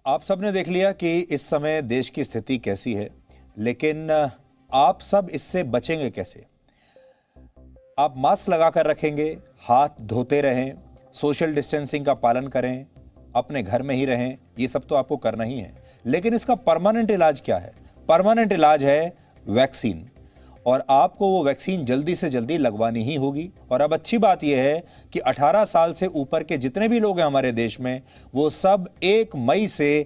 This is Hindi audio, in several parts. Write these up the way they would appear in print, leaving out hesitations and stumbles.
आप सबने देख लिया कि इस समय देश की स्थिति कैसी है, लेकिन आप सब इससे बचेंगे कैसे? आप मास्क लगाकर रखेंगे, हाथ धोते रहें, सोशल डिस्टेंसिंग का पालन करें, अपने घर में ही रहें, ये सब तो आपको करना ही है। लेकिन इसका परमानेंट इलाज क्या है? परमानेंट इलाज है वैक्सीन, और आपको वो वैक्सीन जल्दी से जल्दी लगवानी ही होगी। और अब अच्छी बात यह है कि 18 साल से ऊपर के जितने भी लोग हैं हमारे देश में, वो सब 1 मई से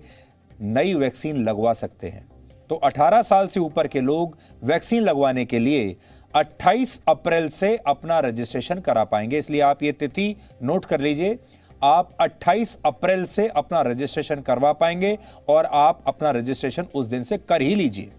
नई वैक्सीन लगवा सकते हैं। तो 18 साल से ऊपर के लोग वैक्सीन लगवाने के लिए 28 अप्रैल से अपना रजिस्ट्रेशन करा पाएंगे। इसलिए आप ये तिथि नोट कर लीजिए, आप 28 अप्रैल से अपना रजिस्ट्रेशन करवा पाएंगे और आप अपना रजिस्ट्रेशन उस दिन से कर ही लीजिए।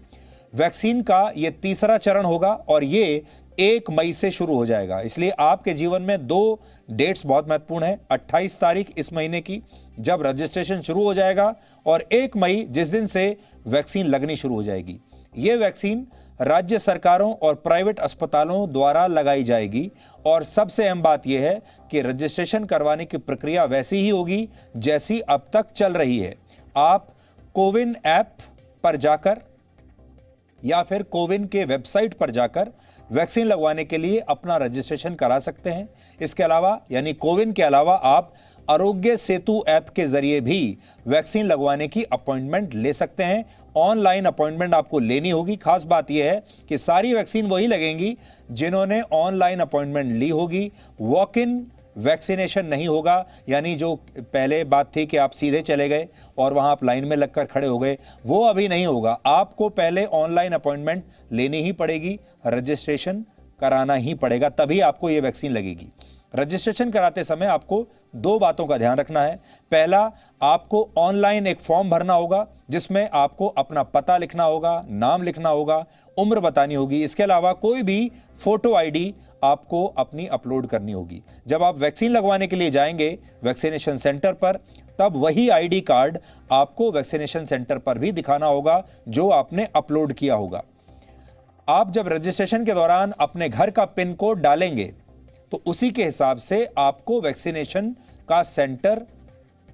वैक्सीन का ये तीसरा चरण होगा और ये 1 मई से शुरू हो जाएगा। इसलिए आपके जीवन में 2 डेट्स बहुत महत्वपूर्ण है। 28 तारीख इस महीने की जब रजिस्ट्रेशन शुरू हो जाएगा, और 1 मई जिस दिन से वैक्सीन लगनी शुरू हो जाएगी। ये वैक्सीन राज्य सरकारों और प्राइवेट अस्पतालों द्वारा लगाई जाएगी। और सबसे अहम बात यह है कि रजिस्ट्रेशन करवाने की प्रक्रिया वैसी ही होगी जैसी अब तक चल रही है। आप कोविन ऐप पर जाकर या फिर कोविन के वेबसाइट पर जाकर वैक्सीन लगवाने के लिए अपना रजिस्ट्रेशन करा सकते हैं। इसके अलावा यानी कोविन के अलावा आप आरोग्य सेतु ऐप के जरिए भी वैक्सीन लगवाने की अपॉइंटमेंट ले सकते हैं। ऑनलाइन अपॉइंटमेंट आपको लेनी होगी। खास बात यह है कि सारी वैक्सीन वही लगेंगी जिन्होंने ऑनलाइन अपॉइंटमेंट ली होगी। वॉक इन वैक्सीनेशन नहीं होगा, यानी जो पहले बात थी कि आप सीधे चले गए और वहां आप लाइन में लगकर खड़े हो गए, वो अभी नहीं होगा। आपको पहले ऑनलाइन अपॉइंटमेंट लेनी ही पड़ेगी, रजिस्ट्रेशन कराना ही पड़ेगा, तभी आपको ये वैक्सीन लगेगी। रजिस्ट्रेशन कराते समय आपको 2 बातों का ध्यान रखना है। पहला, आपको ऑनलाइन एक फॉर्म भरना होगा जिसमें आपको अपना पता लिखना होगा, नाम लिखना होगा, उम्र बतानी होगी। इसके अलावा कोई भी फोटो आईडी आपको अपनी अपलोड करनी होगी। जब आप वैक्सीन लगवाने के लिए जाएंगे वैक्सीनेशन सेंटर पर, तब वही आईडी कार्ड आपको वैक्सीनेशन सेंटर पर भी दिखाना होगा जो आपने अपलोड किया होगा। आप जब रजिस्ट्रेशन के दौरान अपने घर का पिन कोड डालेंगे तो उसी के हिसाब से आपको वैक्सीनेशन का सेंटर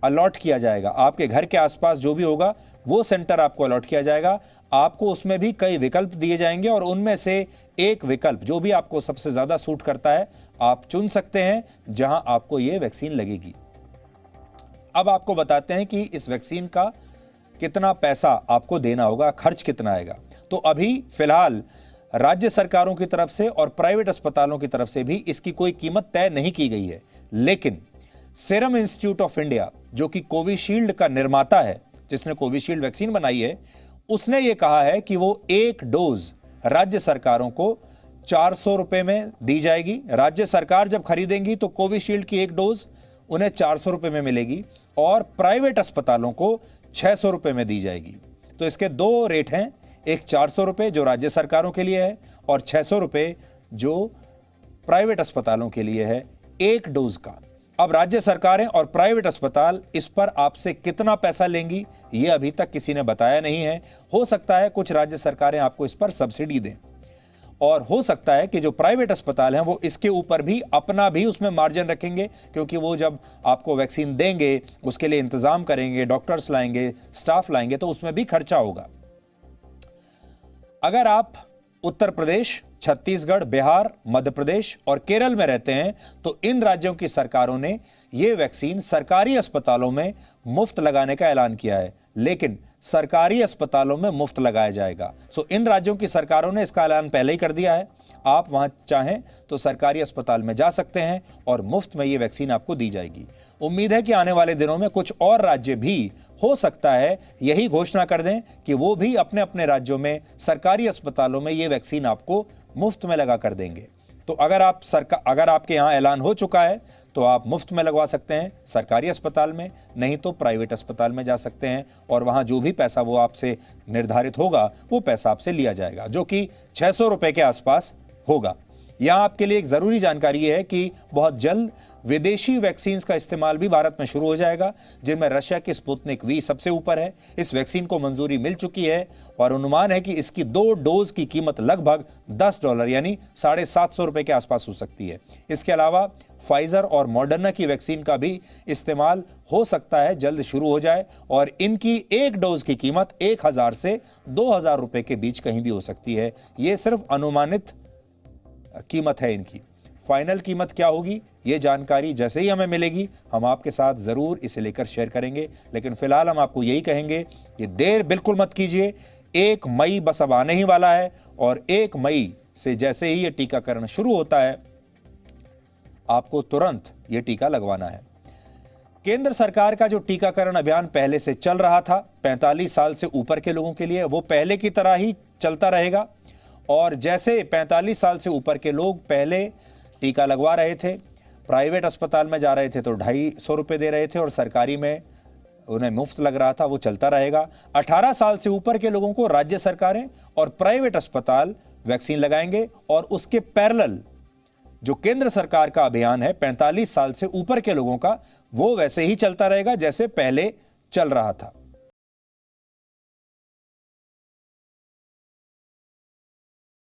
अलॉट किया जाएगा। आपके घर के आसपास जो भी होगा वो सेंटर आपको अलॉट किया जाएगा। आपको उसमें भी कई विकल्प दिए जाएंगे और उनमें से एक विकल्प जो भी आपको सबसे ज्यादा सूट करता है आप चुन सकते हैं जहां आपको यह वैक्सीन लगेगी। अब आपको बताते हैं कि इस वैक्सीन का कितना पैसा आपको देना होगा, खर्च कितना आएगा। तो अभी फिलहाल राज्य सरकारों की तरफ से और प्राइवेट अस्पतालों की तरफ से भी इसकी कोई कीमत तय नहीं की गई है, लेकिन सीरम इंस्टीट्यूट ऑफ इंडिया जो कि कोविशील्ड का निर्माता है, जिसने कोविशील्ड वैक्सीन बनाई है, उसने यह कहा है कि वो 1 डोज राज्य सरकारों को 400 रुपए में दी जाएगी। राज्य सरकार जब खरीदेंगी तो कोविशील्ड की 1 डोज उन्हें 400 रुपए में मिलेगी और प्राइवेट अस्पतालों को 600 रुपए में दी जाएगी। तो इसके 2 रेट हैं, एक 400 रुपए जो राज्य सरकारों के लिए है और 600 रुपए जो प्राइवेट अस्पतालों के लिए है 1 डोज का। अब राज्य सरकारें और प्राइवेट अस्पताल इस पर आपसे कितना पैसा लेंगी ये अभी तक किसी ने बताया नहीं है। हो सकता है कुछ राज्य सरकारें आपको इस पर सब्सिडी दें, और हो सकता है कि जो प्राइवेट अस्पताल हैं वो इसके ऊपर भी अपना भी उसमें मार्जिन रखेंगे, क्योंकि वो जब आपको वैक्सीन देंगे उसके लिए इंतजाम करेंगे, डॉक्टर्स लाएंगे, स्टाफ लाएंगे, तो उसमें भी खर्चा होगा। अगर आप उत्तर प्रदेश, छत्तीसगढ़, बिहार, मध्य प्रदेश और केरल में रहते हैं तो इन राज्यों की सरकारों ने यह वैक्सीन सरकारी अस्पतालों में मुफ्त लगाने का ऐलान किया है, लेकिन सरकारी अस्पतालों में मुफ्त लगाया जाएगा। इन राज्यों की सरकारों ने इसका ऐलान पहले ही कर दिया है। आप वहां चाहें तो सरकारी अस्पताल में जा सकते हैं और मुफ्त में यह वैक्सीन आपको दी जाएगी। उम्मीद है कि आने वाले दिनों में कुछ और राज्य भी हो सकता है यही घोषणा कर दें कि वो भी अपने अपने राज्यों में सरकारी अस्पतालों में यह वैक्सीन आपको मुफ्त में लगा कर देंगे। तो अगर आपके यहां ऐलान हो चुका है तो आप मुफ्त में लगवा सकते हैं सरकारी अस्पताल में, नहीं तो प्राइवेट अस्पताल में जा सकते हैं और वहां जो भी पैसा वो आपसे निर्धारित होगा वो पैसा आपसे लिया जाएगा, जो कि 600 रुपए के आसपास होगा। यहां आपके लिए एक जरूरी जानकारी है कि बहुत जल्द विदेशी वैक्सीन का इस्तेमाल भी भारत में शुरू हो जाएगा, जिनमें रशिया की स्पुतनिक वी सबसे ऊपर है। इस वैक्सीन को मंजूरी मिल चुकी है और अनुमान है कि इसकी 2 डोज की कीमत लगभग $10 यानी ₹750 के आसपास हो सकती है। इसके अलावा फाइजर और मॉडर्ना की वैक्सीन का भी इस्तेमाल हो सकता है जल्द शुरू हो जाए और इनकी 1 डोज की कीमत 1000 से 2000 रुपए के बीच कहीं भी हो सकती है। यह सिर्फ अनुमानित कीमत है इनकी। फाइनल कीमत क्या होगी, यह जानकारी जैसे ही हमें मिलेगी हम आपके साथ जरूर इसे लेकर शेयर करेंगे। लेकिन फिलहाल हम आपको यही कहेंगे कि देर बिल्कुल मत कीजिए। 1 मई बस अब आने ही वाला है और 1 मई से जैसे ही यह टीकाकरण शुरू होता है आपको तुरंत यह टीका लगवाना है। केंद्र सरकार का जो टीकाकरण अभियान पहले से चल रहा था 45 साल से ऊपर के लोगों के लिए, वो पहले की तरह ही चलता रहेगा। और जैसे 45 साल से ऊपर के लोग पहले टीका लगवा रहे थे, प्राइवेट अस्पताल में जा रहे थे तो 250 रुपये दे रहे थे और सरकारी में उन्हें मुफ्त लग रहा था, वो चलता रहेगा। 18 साल से ऊपर के लोगों को राज्य सरकारें और प्राइवेट अस्पताल वैक्सीन लगाएंगे और उसके पैरेलल जो केंद्र सरकार का अभियान है 45 साल से ऊपर के लोगों का, वो वैसे ही चलता रहेगा जैसे पहले चल रहा था।